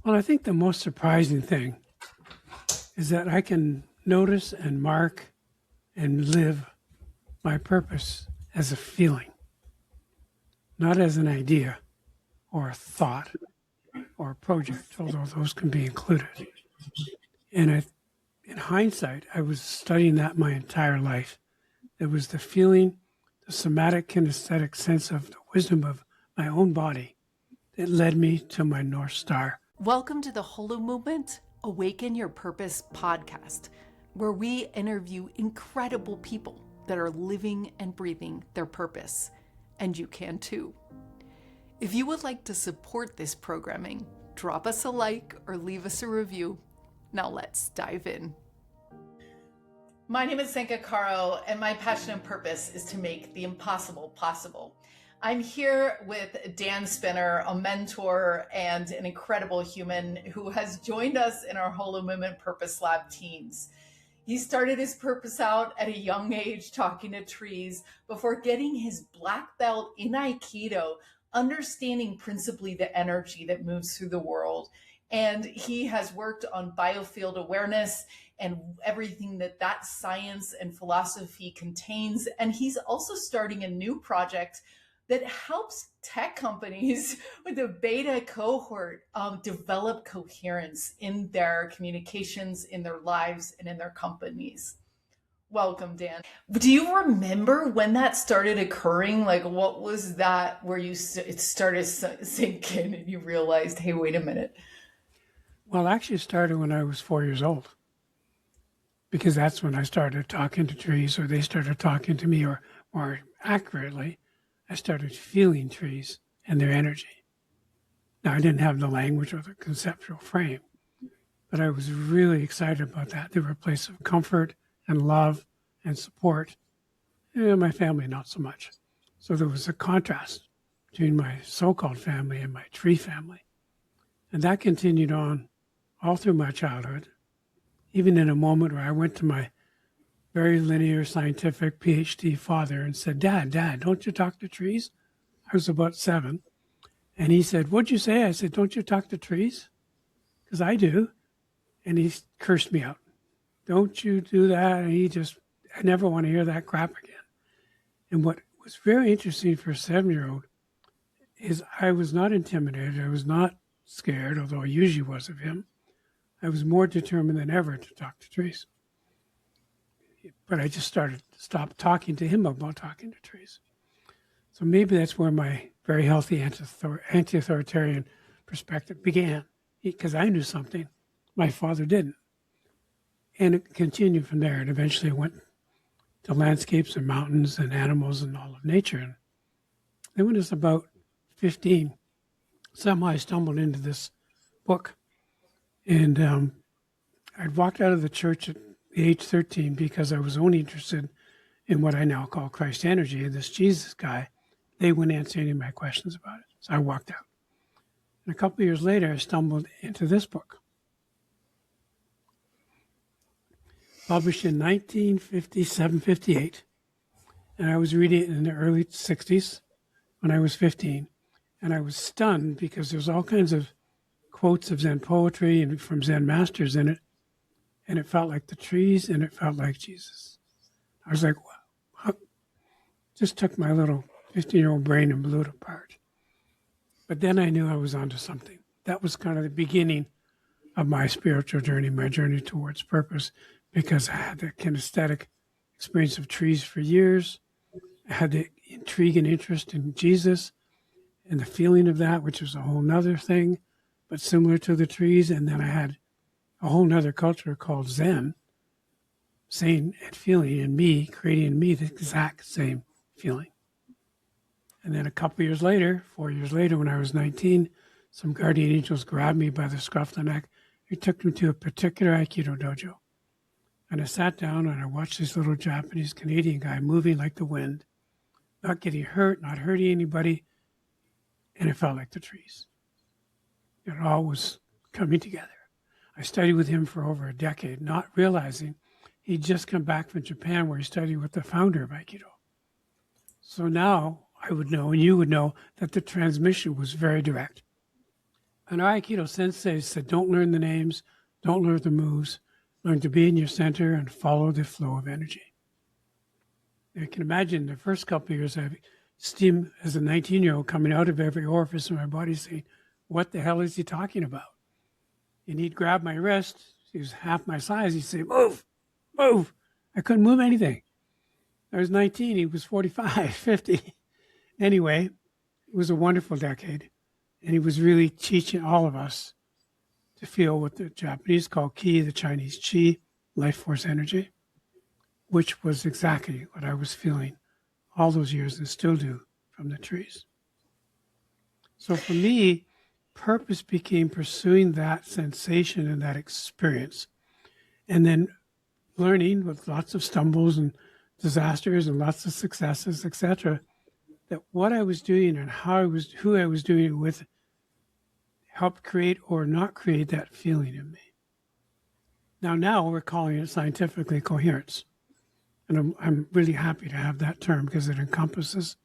Well, I think the most surprising thing is that I can notice and mark and live my purpose as a feeling, not as an idea or a thought or a project, although those can be included. And in hindsight, I was studying that my entire life. It was the feeling, the somatic kinesthetic sense of the wisdom of my own body that led me to my North Star. Welcome to the Holo Movement, Awaken Your Purpose Podcast, where we interview incredible people that are living and breathing their purpose. And you can too. If you would like to support this programming, drop us a like or leave us a review. Now let's dive in. My name is Zenka Caro, and my passion and purpose is to make the impossible possible. I'm here with Dan Spinner, a mentor and an incredible human who has joined us in our Holo Movement Purpose Lab teams. He started his purpose out at a young age talking to trees before getting his black belt in Aikido, understanding principally the energy that moves through the world. And he has worked on Biofield Awareness and everything that science and philosophy contains. And he's also starting a new project that helps tech companies with a beta cohort develop coherence in their communications, in their lives, and in their companies. Welcome, Dan. Do you remember when that started occurring? Like, what was that where it started sinking and you realized, hey, wait a minute? Well, actually it started when I was 4 years old, because that's when I started talking to trees, or they started talking to me, or more accurately, I started feeling trees and their energy. Now, I didn't have the language or the conceptual frame, but I was really excited about that. They were a place of comfort and love and support. And my family, not so much. So there was a contrast between my so-called family and my tree family. And that continued on all through my childhood, even in a moment where I went to my very linear scientific PhD father and said, Dad, don't you talk to trees? I was about 7. And he said, what'd you say? I said, don't you talk to trees? Because I do. And he cursed me out. Don't you do that? And I never want to hear that crap again. And what was very interesting for a 7-year-old is I was not intimidated. I was not scared, although I usually was of him. I was more determined than ever to talk to trees. But I just stopped talking to him about talking to trees. So maybe that's where my very healthy anti-authoritarian perspective began, because I knew something my father didn't. And it continued from there. And eventually went to landscapes and mountains and animals and all of nature. And then when I was about 15, somehow I stumbled into this book. And I'd walked out of the church at the age 13 because I was only interested in what I now call Christ energy, and this Jesus guy. They wouldn't answer any of my questions about it. So I walked out. And a couple of years later, I stumbled into this book, published in 1957, 58. And I was reading it in the early 60s when I was 15. And I was stunned because there's all kinds of quotes of Zen poetry and from Zen masters in it. And it felt like the trees, and it felt like Jesus. I was like, wow. Just took my little 15-year-old brain and blew it apart. But then I knew I was onto something. That was kind of the beginning of my spiritual journey, my journey towards purpose, because I had the kinesthetic experience of trees for years. I had the intrigue and interest in Jesus and the feeling of that, which was a whole nother thing, but similar to the trees. And then I had a whole nother culture called Zen, saying and feeling in me, creating in me the exact same feeling. And then a couple years later, 4 years later, when I was 19, some guardian angels grabbed me by the scruff of the neck. They took me to a particular Aikido dojo. And I sat down and I watched this little Japanese Canadian guy moving like the wind, not getting hurt, not hurting anybody. And it felt like the trees. It all was coming together. I studied with him for over a decade, not realizing he'd just come back from Japan where he studied with the founder of Aikido. So now I would know, and you would know, that the transmission was very direct. An Aikido sensei said, don't learn the names, don't learn the moves, learn to be in your center and follow the flow of energy. You can imagine the first couple of years, I have steam as a 19-year-old coming out of every orifice in my body saying, what the hell is he talking about? And he'd grab my wrist. He was half my size. He'd say, move, move. I couldn't move anything. I was 19. He was 45, 50. Anyway, it was a wonderful decade. And he was really teaching all of us to feel what the Japanese call ki, the Chinese chi, life force energy, which was exactly what I was feeling all those years and still do from the trees. So for me, purpose became pursuing that sensation and that experience, and then learning with lots of stumbles and disasters and lots of successes, etc., that what I was doing and who I was doing it with helped create or not create that feeling in me. Now we're calling it scientifically coherence. And I'm really happy to have that term because it encompasses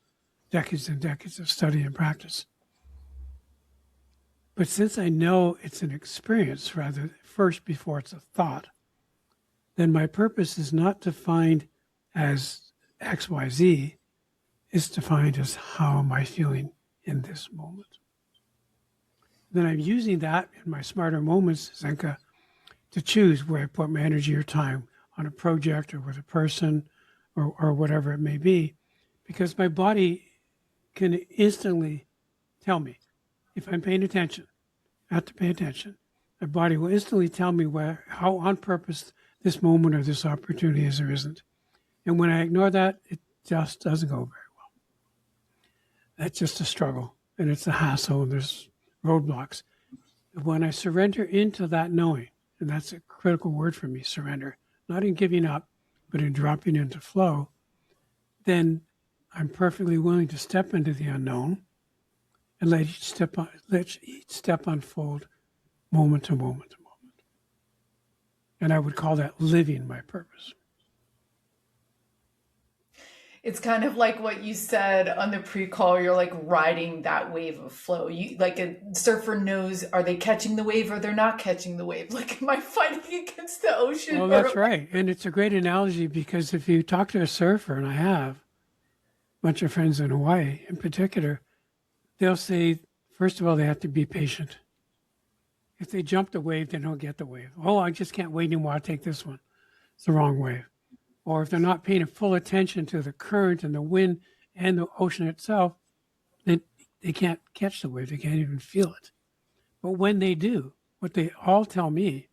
decades and decades of study and practice. But since I know it's an experience rather first before it's a thought, then my purpose is not defined as X, Y, Z. It's defined as how am I feeling in this moment. Then I'm using that in my smarter moments, Zenka, to choose where I put my energy or time on a project or with a person or whatever it may be, because my body can instantly tell me if I'm paying attention. I have to pay attention. My body will instantly tell me how on purpose this moment or this opportunity is or isn't. And when I ignore that, it just doesn't go very well. That's just a struggle, and it's a hassle, and there's roadblocks. When I surrender into that knowing, and that's a critical word for me, surrender, not in giving up, but in dropping into flow, then I'm perfectly willing to step into the unknown and let each step unfold moment to moment to moment. And I would call that living my purpose. It's kind of like what you said on the pre-call. You're like riding that wave of flow. You like a surfer knows, are they catching the wave or they're not catching the wave? Like, am I fighting against the ocean? Well, that's right. And it's a great analogy because if you talk to a surfer, and I have a bunch of friends in Hawaii in particular, they'll say, first of all, they have to be patient. If they jump the wave, they don't get the wave. Oh, I just can't wait anymore. I'll take this one. It's the wrong wave. Or if they're not paying full attention to the current and the wind and the ocean itself, then they can't catch the wave. They can't even feel it. But when they do, what they all tell me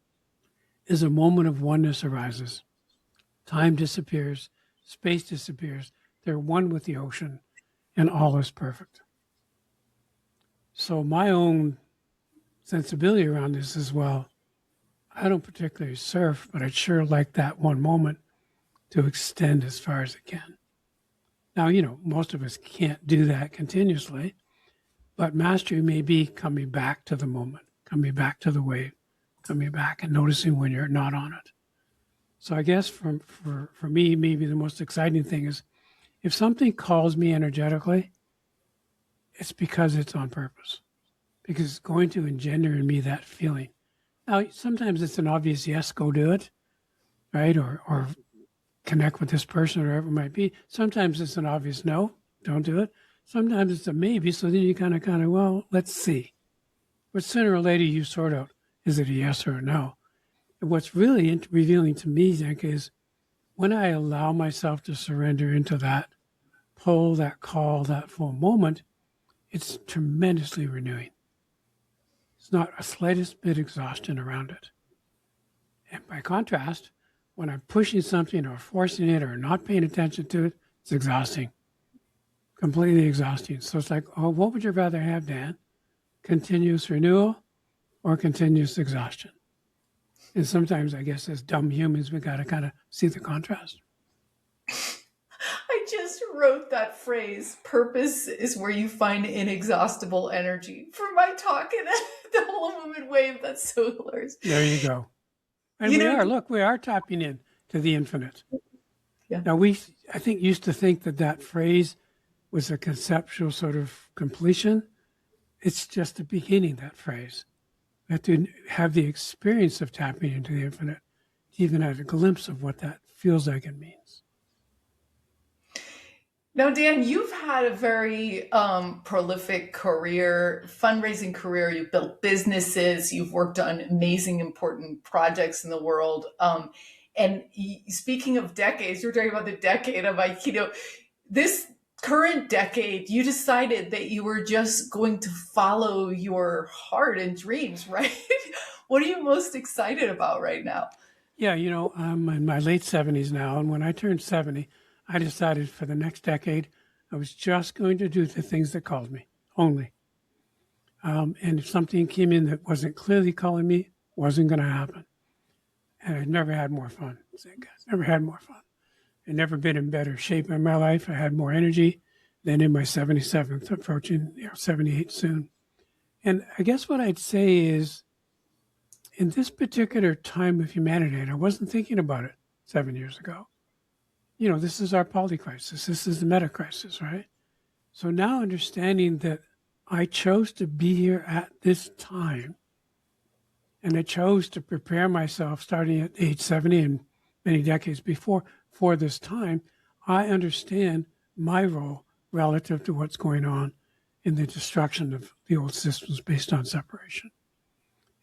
is a moment of oneness arises. Time disappears, space disappears. They're one with the ocean, and all is perfect. So my own sensibility around this is, well, I don't particularly surf, but I'd sure like that one moment to extend as far as it can. Now, most of us can't do that continuously, but mastery may be coming back to the moment, coming back to the wave, coming back and noticing when you're not on it. So I guess for me, maybe the most exciting thing is if something calls me energetically, it's because it's on purpose, because it's going to engender in me that feeling. Now, sometimes it's an obvious yes, go do it, right? Or connect with this person or whatever it might be. Sometimes it's an obvious no, don't do it. Sometimes it's a maybe, so then you kind of, well, let's see. But sooner or later you sort out, is it a yes or a no? And what's really revealing to me, Zenka, is when I allow myself to surrender into that pull, that call, that full moment, it's tremendously renewing. It's not a slightest bit exhaustion around it. And by contrast, when I'm pushing something or forcing it or not paying attention to it, it's exhausting, completely exhausting. So it's like, oh, what would you rather have, Dan? Continuous renewal or continuous exhaustion? And sometimes, I guess, as dumb humans, we got to kind of see the contrast. I just wrote that phrase, purpose is where you find inexhaustible energy, for my talk in the whole movement wave. That's so hilarious. There you go. And we are tapping in to the infinite. Yeah. Now, I think, used to think that phrase was a conceptual sort of completion, it's just the beginning, that phrase. You have to have the experience of tapping into the infinite to even have a glimpse of what that feels like and means. Now, Dan, you've had a very prolific career, fundraising career. You've built businesses. You've worked on amazing, important projects in the world. And speaking of decades, you're talking about the decade of Aikido. This current decade, you decided that you were just going to follow your heart and dreams, right? What are you most excited about right now? Yeah, I'm in my late 70s now. And when I turned 70, I decided for the next decade, I was just going to do the things that called me only. And if something came in that wasn't clearly calling me, it wasn't going to happen. And I'd never had more fun. Never had more fun. I'd never been in better shape in my life. I had more energy than in my 77th, approaching 78 soon. And I guess what I'd say is, in this particular time of humanity, and I wasn't thinking about it 7 years ago, this is our poly crisis. This is the meta crisis, right? So now understanding that I chose to be here at this time, and I chose to prepare myself starting at age 70 and many decades before for this time, I understand my role relative to what's going on in the destruction of the old systems based on separation.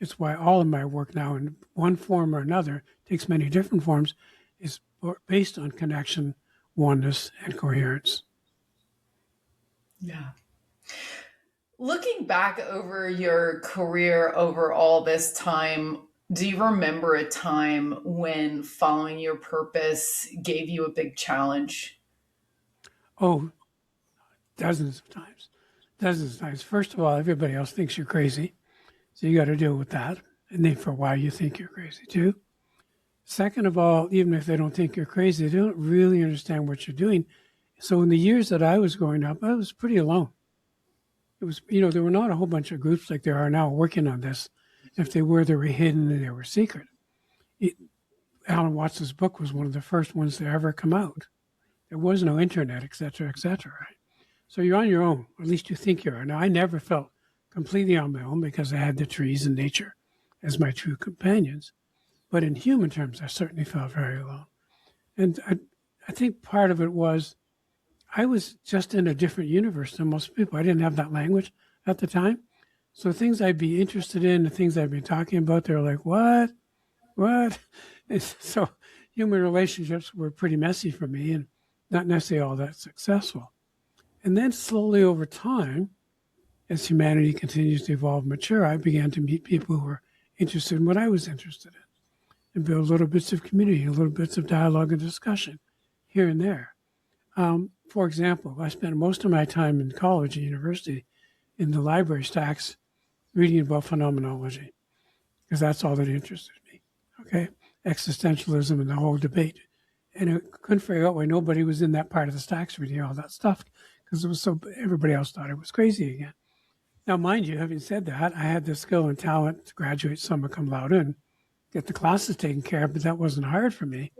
It's why all of my work now, in one form or another, takes many different forms, is based on connection, oneness, and coherence. Yeah. Looking back over your career over all this time, do you remember a time when following your purpose gave you a big challenge? Oh, dozens of times. Dozens of times. First of all, everybody else thinks you're crazy. So you got to deal with that. And then for why you think you're crazy too. Second of all, even if they don't think you're crazy, they don't really understand what you're doing. So in the years that I was growing up, I was pretty alone. It was, there were not a whole bunch of groups like there are now working on this. If they were hidden and they were secret. Alan Watts's book was one of the first ones to ever come out. There was no internet, et cetera, right? So you're on your own, or at least you think you are. Now, I never felt completely on my own because I had the trees and nature as my true companions. But in human terms, I certainly felt very alone. And I think part of it was I was just in a different universe than most people. I didn't have that language at the time. So things I'd be interested in, the things I'd be talking about, they're like, what? And so human relationships were pretty messy for me and not necessarily all that successful. And then slowly over time, as humanity continues to evolve and mature, I began to meet people who were interested in what I was interested in and build little bits of community, little bits of dialogue and discussion here and there. For example, I spent most of my time in college and university in the library stacks reading about phenomenology because that's all that interested me, okay? Existentialism and the whole debate. And I couldn't figure out why nobody was in that part of the stacks reading all that stuff because it was so everybody else thought it was crazy again. Now, mind you, having said that, I had the skill and talent to graduate summa cum laude and get the classes taken care of, but that wasn't hard for me.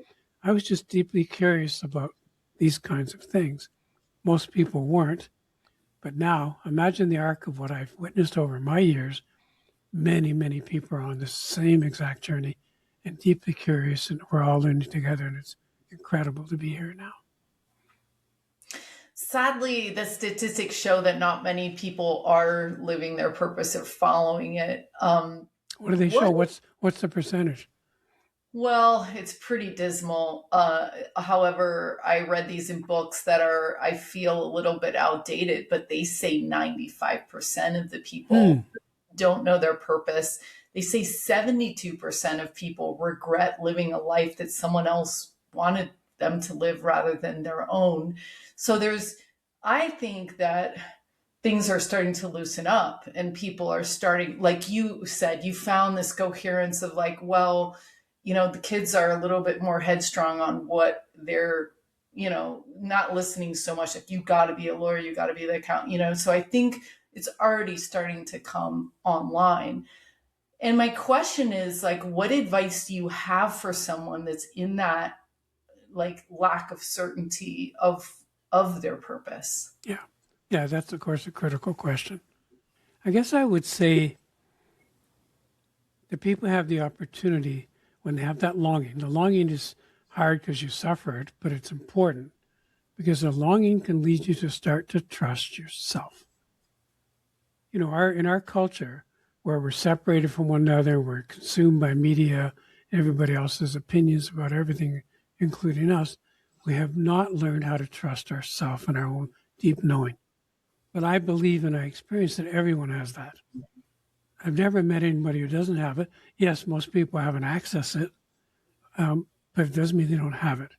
I was just deeply curious about these kinds of things. Most people weren't. But now, imagine the arc of what I've witnessed over my years. Many, many people are on the same exact journey and deeply curious, and we're all learning together, and it's incredible to be here now. Sadly, the statistics show that not many people are living their purpose or following it. What do they show? What's the percentage? Well, it's pretty dismal. However, I read these in books that are, I feel, a little bit outdated, but they say 95% of the people don't know their purpose. They say 72% of people regret living a life that someone else wanted them to live rather than their own. So I think that things are starting to loosen up and people are starting, like you said, you found this coherence of like, well, the kids are a little bit more headstrong on what they're, not listening so much. Like, you got to be a lawyer, you got to be the accountant, so I think it's already starting to come online. And my question is, like, what advice do you have for someone that's in that, like, lack of certainty of their purpose? Yeah, that's, of course, a critical question. I guess I would say that people have the opportunity when they have that longing. The longing is hard because you suffer it, but it's important because the longing can lead you to start to trust yourself. You know, in our culture, where we're separated from one another, we're consumed by media, everybody else's opinions about everything, including us, we have not learned how to trust ourselves and our own deep knowing. But I believe and I experience that everyone has that. I've never met anybody who doesn't have it. Yes, most people haven't accessed it, but it doesn't mean they don't have it.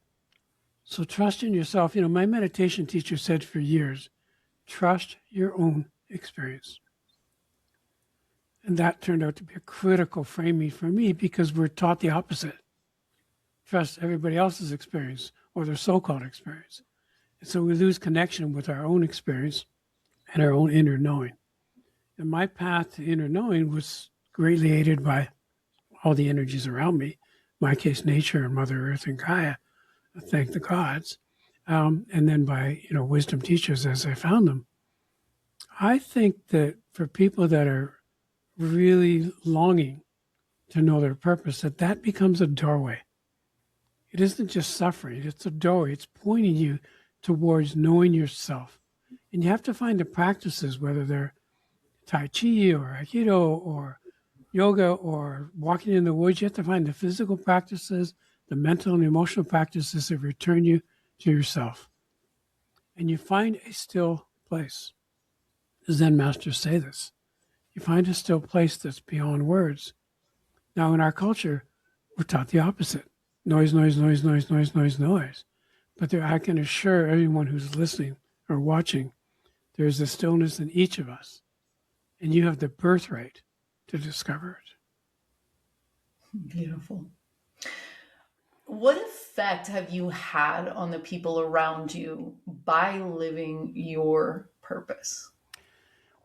So trust in yourself. You know, my meditation teacher said for years, trust your own experience. And that turned out to be a critical framing for me because we're taught the opposite. Trust everybody else's experience or their so-called experience. And so we lose connection with our own experience and our own inner knowing. And my path to inner knowing was greatly aided by all the energies around me. In my case, nature and Mother Earth and Gaia, thank the gods. And then by, you know, wisdom teachers as I found them. I think that for people that are really longing to know their purpose, that becomes a doorway. It isn't just suffering, it's a doorway. It's pointing you towards knowing yourself. And you have to find the practices, whether they're Tai Chi or Aikido or yoga or walking in the woods. You have to find the physical practices, the mental and emotional practices that return you to yourself. And you find a still place. The Zen masters say this. You find a still place that's beyond words. Now, in our culture, we're taught the opposite. Noise, noise, noise, noise, noise, noise, noise. But I can assure everyone who's listening or watching, there's a stillness in each of us. And you have the birthright to discover it. Beautiful. What effect have you had on the people around you by living your purpose?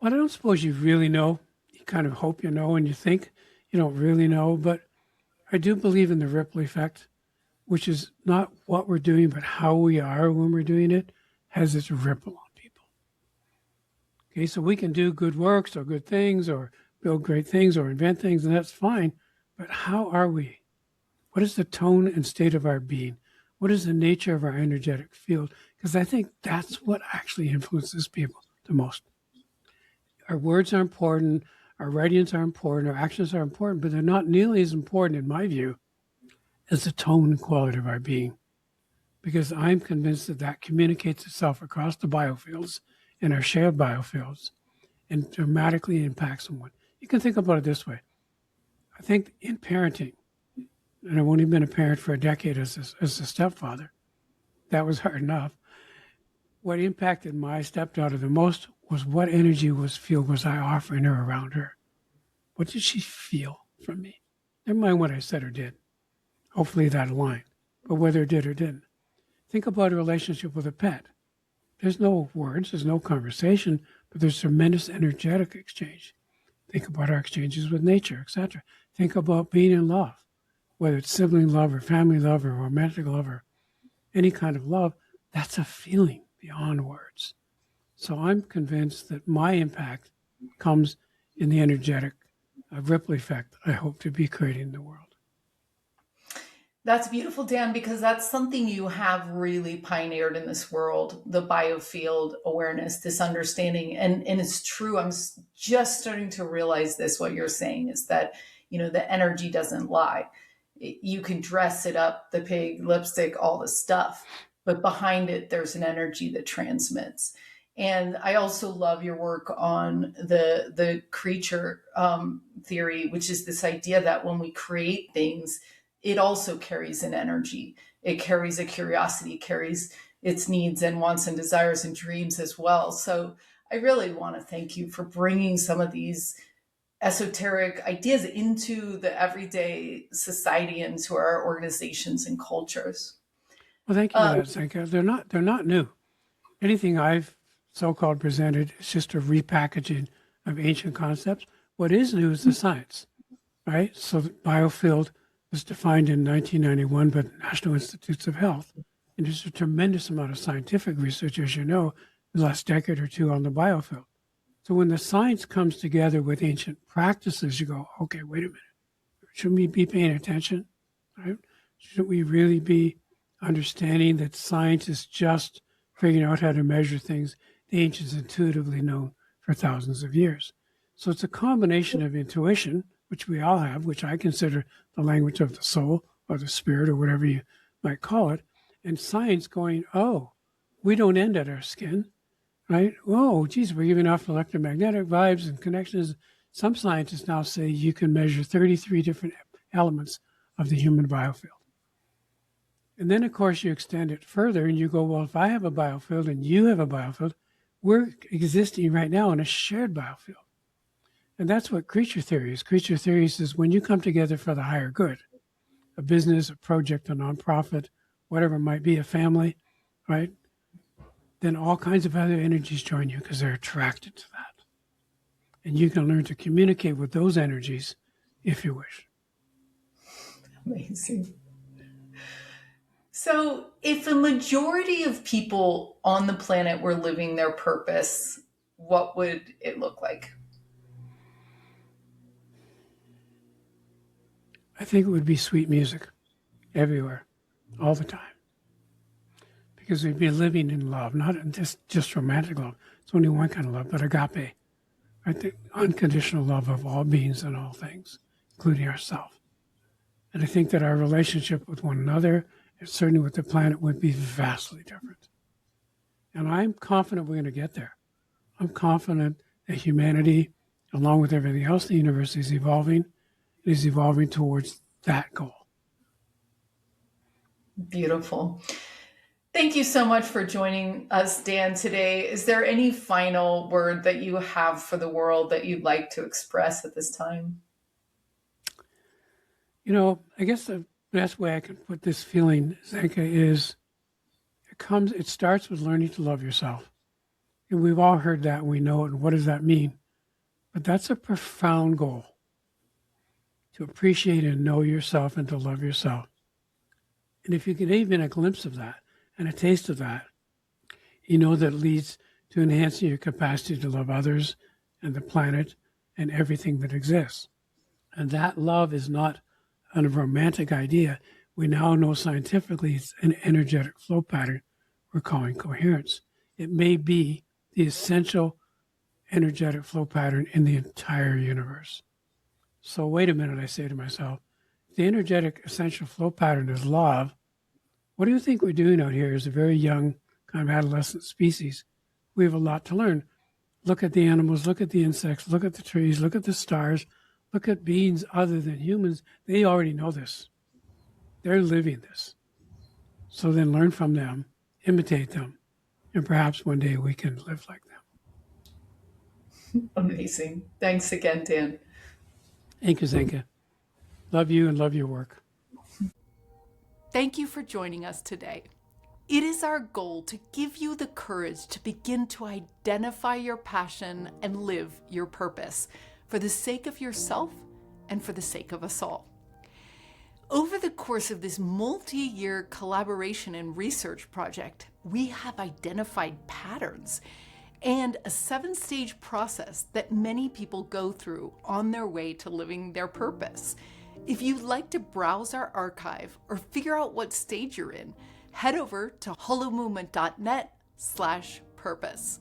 Well, I don't suppose you really know. You kind of hope you know, and you think you don't really know. But I do believe in the ripple effect, which is not what we're doing, but how we are when we're doing it has its ripple on people. Okay, so we can do good works or good things or build great things or invent things, and that's fine. But how are we? What is the tone and state of our being? What is the nature of our energetic field? Because I think that's what actually influences people the most. Our words are important, our writings are important, our actions are important, but they're not nearly as important, in my view, as the tone and quality of our being. Because I'm convinced that communicates itself across the biofields and our shared biofields and dramatically impacts someone. You can think about it this way. I think in parenting, and I've only been a parent for a decade as a stepfather, that was hard enough. What impacted my stepdaughter the most was what energy was I offering her around her. What did she feel from me? Never mind what I said or did. Hopefully that aligned. But whether it did or didn't. Think about a relationship with a pet. There's no words, there's no conversation, but there's tremendous energetic exchange. Think about our exchanges with nature, etc. Think about being in love, whether it's sibling love or family love or romantic love or any kind of love. That's a feeling beyond words. So I'm convinced that my impact comes in the energetic ripple effect I hope to be creating in the world. That's beautiful, Dan, because that's something you have really pioneered in this world, the biofield awareness, this understanding. And it's true. I'm just starting to realize this, what you're saying is that, you know, the energy doesn't lie. You can dress it up, the pig, lipstick, all the stuff, but behind it, there's an energy that transmits. And I also love your work on the creature theory, which is this idea that when we create things, it also carries an energy. It carries a curiosity, carries its needs and wants and desires and dreams as well. So I really want to thank you for bringing some of these esoteric ideas into the everyday society and to our organizations and cultures. Well, thank you for that, Zenka. They're not new. Anything I've so-called presented is just a repackaging of ancient concepts. What is new is the science, right? So the biofield was defined in 1991 by the National Institutes of Health. And there's a tremendous amount of scientific research, as you know, in the last decade or two on the biofield. So when the science comes together with ancient practices, you go, okay, wait a minute. Shouldn't we be paying attention? Right? Shouldn't we really be understanding that science is just figuring out how to measure things the ancients intuitively known for thousands of years? So it's a combination of intuition, which we all have, which I consider the language of the soul or the spirit or whatever you might call it, and science going, oh, we don't end at our skin, right? Oh, geez, we're giving off electromagnetic vibes and connections. Some scientists now say you can measure 33 different elements of the human biofield. And then, of course, you extend it further and you go, well, if I have a biofield and you have a biofield, we're existing right now in a shared biofield. And that's what creature theory is. Creature theory says when you come together for the higher good, a business, a project, a nonprofit, whatever it might be, a family, right? Then all kinds of other energies join you because they're attracted to that. And you can learn to communicate with those energies if you wish. Amazing. So if a majority of people on the planet were living their purpose, what would it look like? I think it would be sweet music everywhere, all the time. Because we'd be living in love, not just romantic love. It's only one kind of love, but agape, right? The unconditional love of all beings and all things, including ourselves. And I think that our relationship with one another, and certainly with the planet, would be vastly different. And I'm confident we're going to get there. I'm confident that humanity, along with everything else in the universe, is evolving towards that goal. Beautiful. Thank you so much for joining us, Dan, today. Is there any final word that you have for the world that you'd like to express at this time? You know, I guess the best way I can put this feeling, Zenka, is it starts with learning to love yourself. And we've all heard that, and we know it, and what does that mean? But that's a profound goal, to appreciate and know yourself and to love yourself. And if you get even a glimpse of that and a taste of that, you know that leads to enhancing your capacity to love others and the planet and everything that exists. And that love is not a romantic idea. We now know scientifically it's an energetic flow pattern we're calling coherence. It may be the essential energetic flow pattern in the entire universe. So wait a minute, I say to myself, if the energetic essential flow pattern is love, what do you think we're doing out here as a very young kind of adolescent species? We have a lot to learn. Look at the animals, look at the insects, look at the trees, look at the stars, look at beings other than humans. They already know this. They're living this. So then learn from them, imitate them, and perhaps one day we can live like them. Amazing. Thanks again, Dan. Thank you, Zenka. Love you and love your work. Thank you for joining us today. It is our goal to give you the courage to begin to identify your passion and live your purpose for the sake of yourself and for the sake of us all. Over the course of this multi-year collaboration and research project, we have identified patterns and a 7-stage process that many people go through on their way to living their purpose. If you'd like to browse our archive or figure out what stage you're in, head over to holomovement.net/purpose.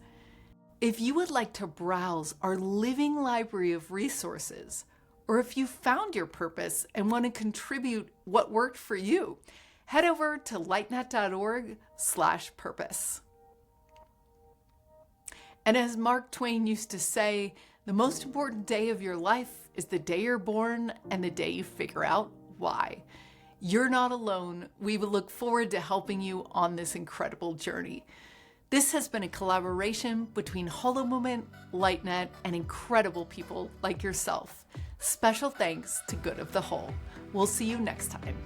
If you would like to browse our living library of resources, or if you found your purpose and want to contribute what worked for you, head over to lightnet.org/purpose. And as Mark Twain used to say, the most important day of your life is the day you're born and the day you figure out why. You're not alone. We will look forward to helping you on this incredible journey. This has been a collaboration between Holo Movement, LightNet, and incredible people like yourself. Special thanks to Good of the Whole. We'll see you next time.